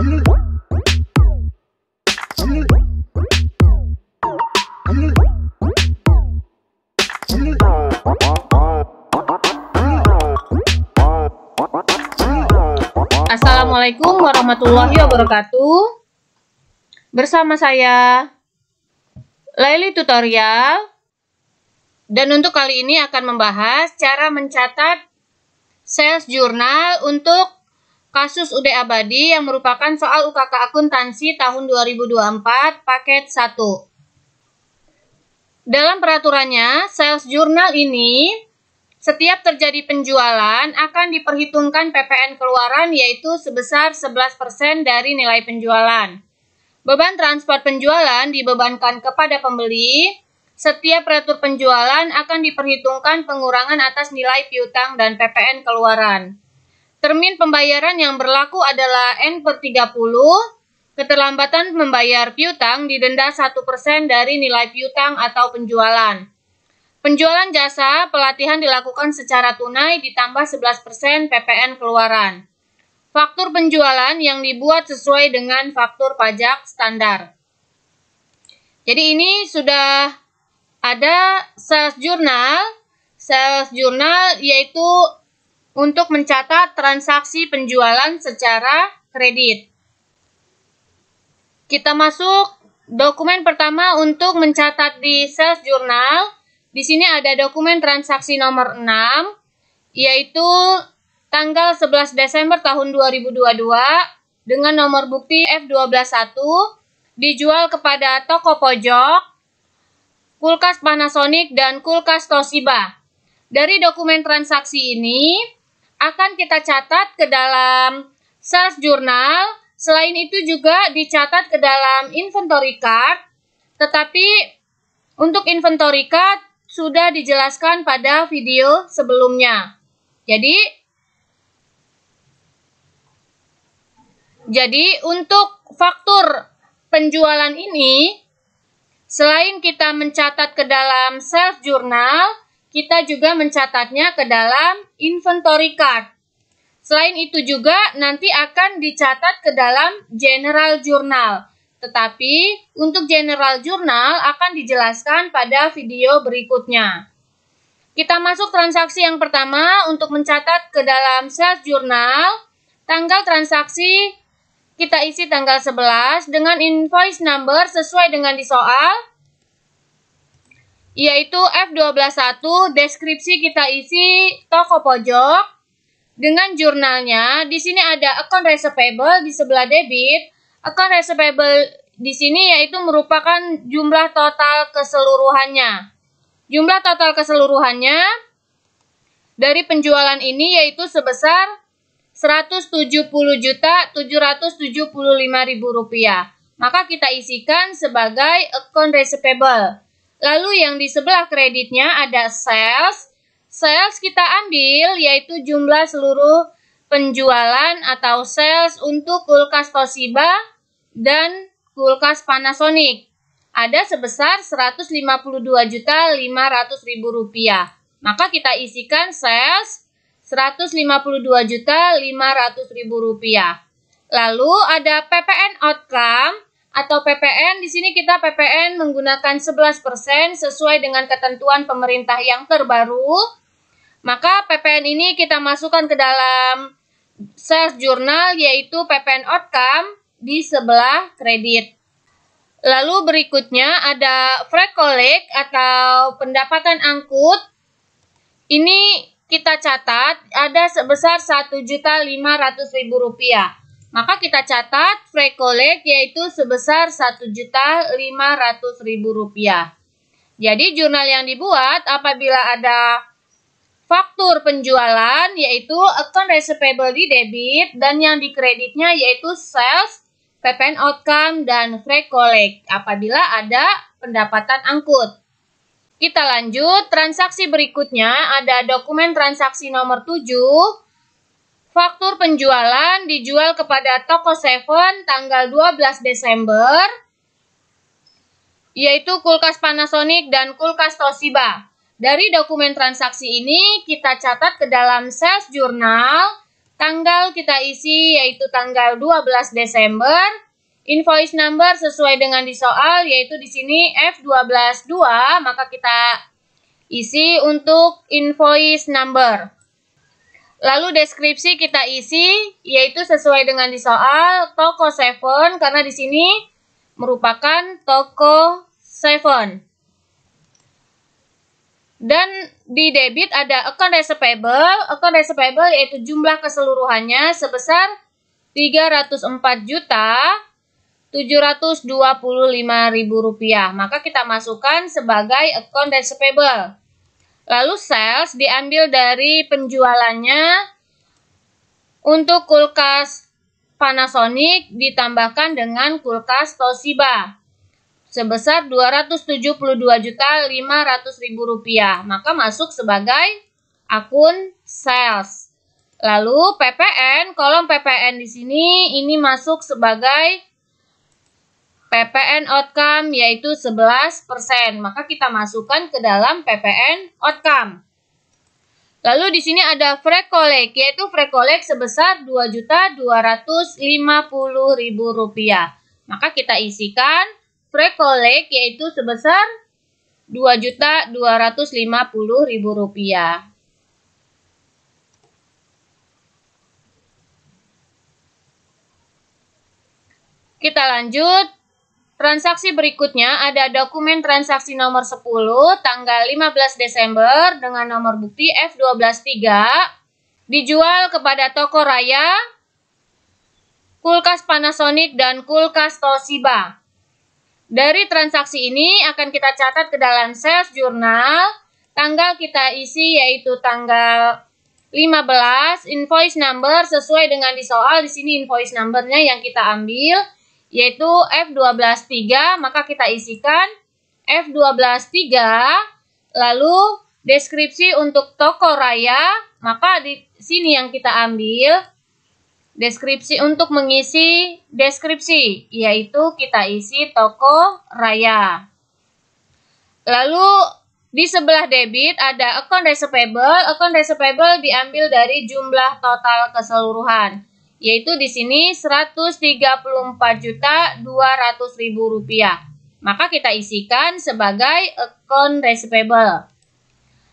Assalamualaikum warahmatullahi wabarakatuh. Bersama saya Laili Tutorial. Dan untuk kali ini akan membahas cara mencatat sales jurnal untuk kasus UD Abadi yang merupakan soal UKK akuntansi tahun 2024 paket 1. Dalam peraturannya, sales jurnal ini setiap terjadi penjualan akan diperhitungkan PPN keluaran yaitu sebesar 11% dari nilai penjualan. Beban transport penjualan dibebankan kepada pembeli. Setiap retur penjualan akan diperhitungkan pengurangan atas nilai piutang dan PPN keluaran. Termin pembayaran yang berlaku adalah N/30. Keterlambatan membayar piutang didenda 1% dari nilai piutang atau penjualan. Penjualan jasa pelatihan dilakukan secara tunai ditambah 11% PPN keluaran. Faktur penjualan yang dibuat sesuai dengan faktur pajak standar. Jadi ini sudah ada sales jurnal. Sales jurnal yaitu untuk mencatat transaksi penjualan secara kredit. Kita masuk dokumen pertama untuk mencatat di sales jurnal. Di sini ada dokumen transaksi nomor 6, yaitu tanggal 11 Desember tahun 2022 dengan nomor bukti F121 dijual kepada toko pojok, kulkas Panasonic, dan kulkas Toshiba. Dari dokumen transaksi ini akan kita catat ke dalam sales jurnal. Selain itu juga dicatat ke dalam inventory card, tetapi untuk inventory card sudah dijelaskan pada video sebelumnya. Jadi untuk faktur penjualan ini, selain kita mencatat ke dalam sales jurnal, kita juga mencatatnya ke dalam inventory card. Selain itu juga nanti akan dicatat ke dalam general journal. Tetapi untuk general journal akan dijelaskan pada video berikutnya. Kita masuk transaksi yang pertama untuk mencatat ke dalam sales jurnal. Tanggal transaksi kita isi tanggal 11 dengan invoice number sesuai dengan di soal, yaitu F121. Deskripsi kita isi toko pojok dengan jurnalnya. Di sini ada account receivable di sebelah debit. Account receivable di sini yaitu merupakan jumlah total keseluruhannya. Jumlah total keseluruhannya dari penjualan ini yaitu sebesar Rp170.775.000. Maka kita isikan sebagai account receivable. Lalu yang di sebelah kreditnya ada sales. Sales kita ambil yaitu jumlah seluruh penjualan atau sales untuk kulkas Toshiba dan kulkas Panasonic. Ada sebesar Rp152.500.000. Maka kita isikan sales Rp152.500.000. Lalu ada PPN outcome atau PPN. Di sini kita PPN menggunakan 11% sesuai dengan ketentuan pemerintah yang terbaru. Maka PPN ini kita masukkan ke dalam sales jurnal yaitu PPN outcome di sebelah kredit. Lalu berikutnya ada free collect atau pendapatan angkut. Ini kita catat ada sebesar Rp1.500.000. Maka kita catat free collect yaitu sebesar Rp1.500.000. Jadi jurnal yang dibuat apabila ada faktur penjualan yaitu account receivable di debit dan yang di kreditnya yaitu sales, PPN outcome, dan free collect apabila ada pendapatan angkut. Kita lanjut, transaksi berikutnya ada dokumen transaksi nomor 7. Faktur penjualan dijual kepada toko Seven tanggal 12 Desember, yaitu kulkas Panasonic dan kulkas Toshiba. Dari dokumen transaksi ini kita catat ke dalam sales jurnal. Tanggal kita isi yaitu tanggal 12 Desember. Invoice number sesuai dengan di soal yaitu di sini F12.2, maka kita isi untuk invoice number. Lalu deskripsi kita isi yaitu sesuai dengan di soal toko 7 karena di sini merupakan toko 7. Dan di debit ada account receivable yaitu jumlah keseluruhannya sebesar Rp304.725.000. Maka kita masukkan sebagai account receivable. Lalu sales diambil dari penjualannya untuk kulkas Panasonic ditambahkan dengan kulkas Toshiba sebesar Rp272.500.000. Maka masuk sebagai akun sales. Lalu PPN, kolom PPN di sini ini masuk sebagai PPN outcome yaitu 11%. Maka kita masukkan ke dalam PPN outcome. Lalu di sini ada free collect yaitu free collect sebesar Rp2.250.000. Maka kita isikan free collect yaitu sebesar Rp2.250.000. Kita lanjut. Transaksi berikutnya ada dokumen transaksi nomor 10 tanggal 15 Desember dengan nomor bukti F12.3 dijual kepada toko Raya, kulkas Panasonic dan kulkas Toshiba. Dari transaksi ini akan kita catat ke dalam sales journal. Tanggal kita isi yaitu tanggal 15, invoice number sesuai dengan di soal. Di sini invoice numbernya yang kita ambil yaitu F12.3, maka kita isikan F12.3. Lalu deskripsi untuk toko Raya, maka di sini yang kita ambil deskripsi untuk mengisi deskripsi, yaitu kita isi toko Raya. Lalu di sebelah debit ada account receivable. Account receivable diambil dari jumlah total keseluruhan, yaitu di sini Rp134.200.000. Maka kita isikan sebagai account receivable.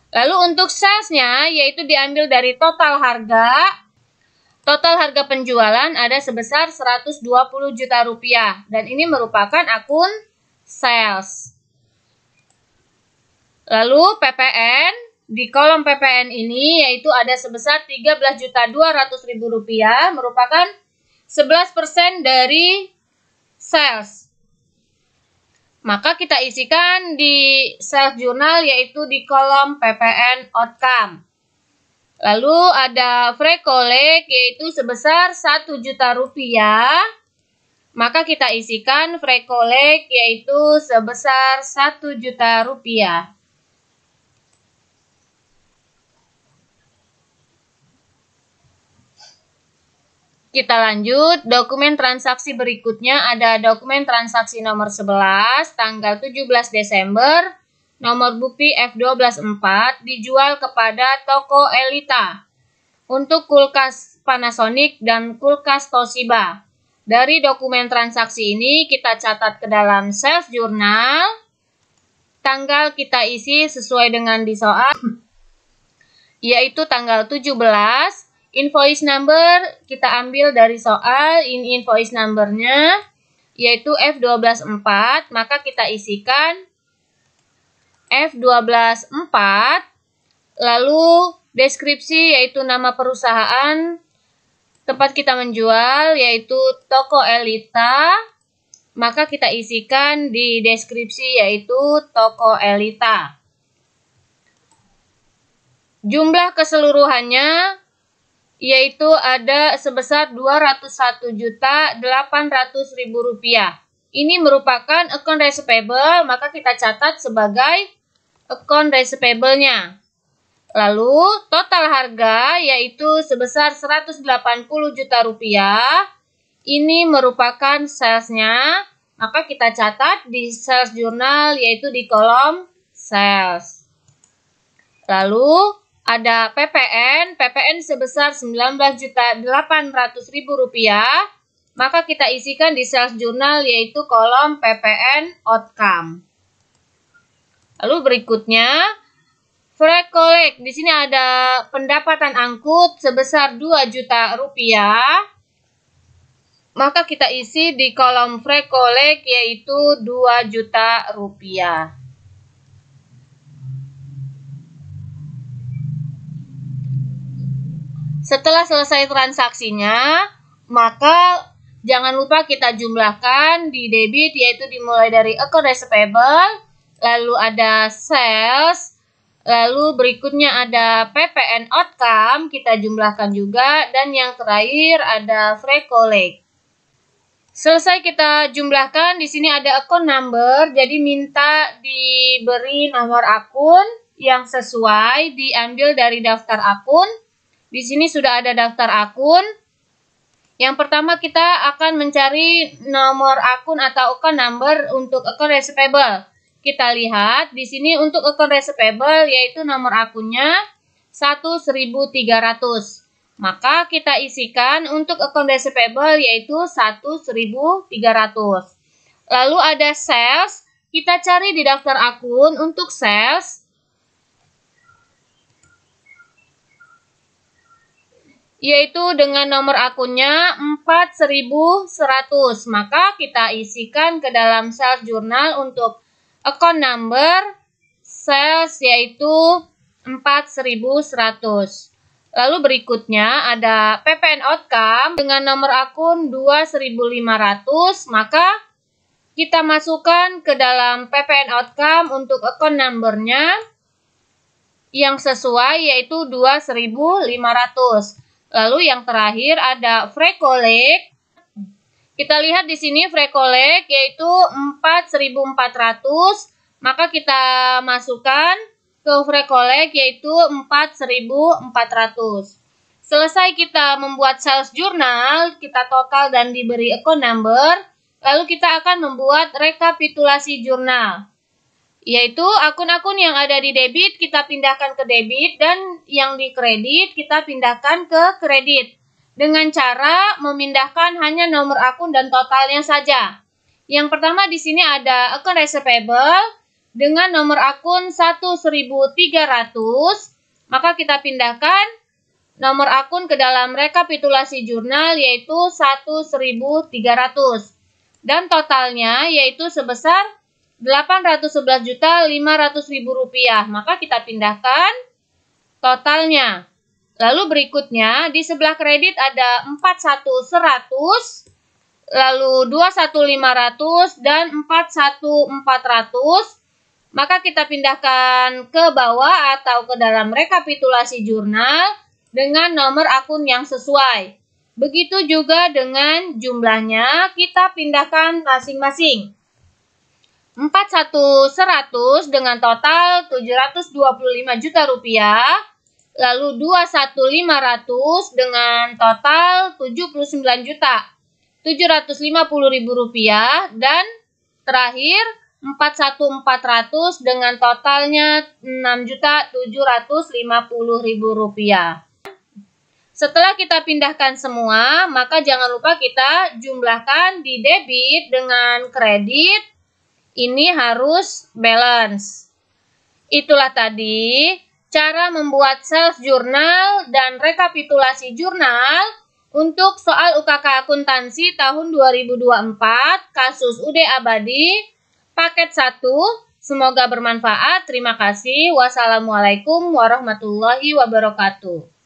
Lalu untuk salesnya yaitu diambil dari total harga. Total harga penjualan ada sebesar Rp120 juta dan ini merupakan akun sales. Lalu PPN, di kolom PPN ini yaitu ada sebesar Rp13.200.000 merupakan 11% dari sales. Maka kita isikan di sales journal yaitu di kolom PPN outcome. Lalu ada free collect yaitu sebesar Rp1 juta. Maka kita isikan free collect yaitu sebesar Rp1 juta. Kita lanjut, dokumen transaksi berikutnya ada dokumen transaksi nomor 11 tanggal 17 Desember. Nomor bukti F12.4 dijual kepada toko Elita untuk kulkas Panasonic dan kulkas Toshiba. Dari dokumen transaksi ini kita catat ke dalam sales journal. Tanggal kita isi sesuai dengan di soal, yaitu tanggal 17. Invoice number kita ambil dari soal, ini invoice numbernya, yaitu F12.4. Maka kita isikan F12.4, lalu deskripsi yaitu nama perusahaan, tempat kita menjual yaitu toko Elita, maka kita isikan di deskripsi yaitu toko Elita. Jumlah keseluruhannya yaitu ada sebesar Rp201.800.000. Ini merupakan account receivable, maka kita catat sebagai account receivable-nya. Lalu total harga yaitu sebesar Rp180 juta. Ini merupakan sales-nya, maka kita catat di sales journal yaitu di kolom sales. Lalu ada PPN sebesar Rp19.800.000, maka kita isikan di sales jurnal yaitu kolom PPN outcome. Lalu berikutnya, free collect. Di sini ada pendapatan angkut sebesar Rp2 juta, maka kita isi di kolom free collect yaitu Rp2 juta. Setelah selesai transaksinya, maka jangan lupa kita jumlahkan di debit, yaitu dimulai dari account receivable, lalu ada sales, lalu berikutnya ada PPN outcome, kita jumlahkan juga, dan yang terakhir ada free collect. Selesai kita jumlahkan, di sini ada account number, jadi minta diberi nomor akun yang sesuai, diambil dari daftar akun. Di sini sudah ada daftar akun. Yang pertama kita akan mencari nomor akun atau account number untuk account receivable. Kita lihat di sini untuk account receivable yaitu nomor akunnya 1.300. Maka kita isikan untuk account receivable yaitu 1.300. Lalu ada sales, kita cari di daftar akun untuk sales yaitu dengan nomor akunnya 4.100. Maka kita isikan ke dalam sales jurnal untuk account number sales yaitu 4.100. Lalu berikutnya ada PPN outcome dengan nomor akun 2.500. Maka kita masukkan ke dalam PPN outcome untuk account numbernya yang sesuai yaitu 2.500. Lalu yang terakhir ada free collect. Kita lihat di sini free collect yaitu 4.400. Maka kita masukkan ke free collect yaitu 4.400. Selesai kita membuat sales jurnal, kita total dan diberi account number. Lalu kita akan membuat rekapitulasi jurnal, yaitu akun-akun yang ada di debit kita pindahkan ke debit dan yang di kredit kita pindahkan ke kredit dengan cara memindahkan hanya nomor akun dan totalnya saja. Yang pertama di sini ada account receivable dengan nomor akun 1.300, maka kita pindahkan nomor akun ke dalam rekapitulasi jurnal yaitu 1.300 dan totalnya yaitu sebesar Rp811.500.000, maka kita pindahkan totalnya. Lalu berikutnya di sebelah kredit ada 41.100, lalu 21.500 dan 41.400. Maka kita pindahkan ke bawah atau ke dalam rekapitulasi jurnal dengan nomor akun yang sesuai. Begitu juga dengan jumlahnya kita pindahkan masing-masing. 41.100 dengan total Rp725 juta, lalu 21.500 dengan total Rp79.750.000 dan terakhir 41.400 dengan totalnya Rp6.750.000. Setelah kita pindahkan semua, maka jangan lupa kita jumlahkan di debit dengan kredit. Ini harus balance. Itulah tadi cara membuat sales jurnal dan rekapitulasi jurnal untuk soal UKK akuntansi tahun 2024 kasus UD Abadi paket 1. Semoga bermanfaat. Terima kasih. Wassalamualaikum warahmatullahi wabarakatuh.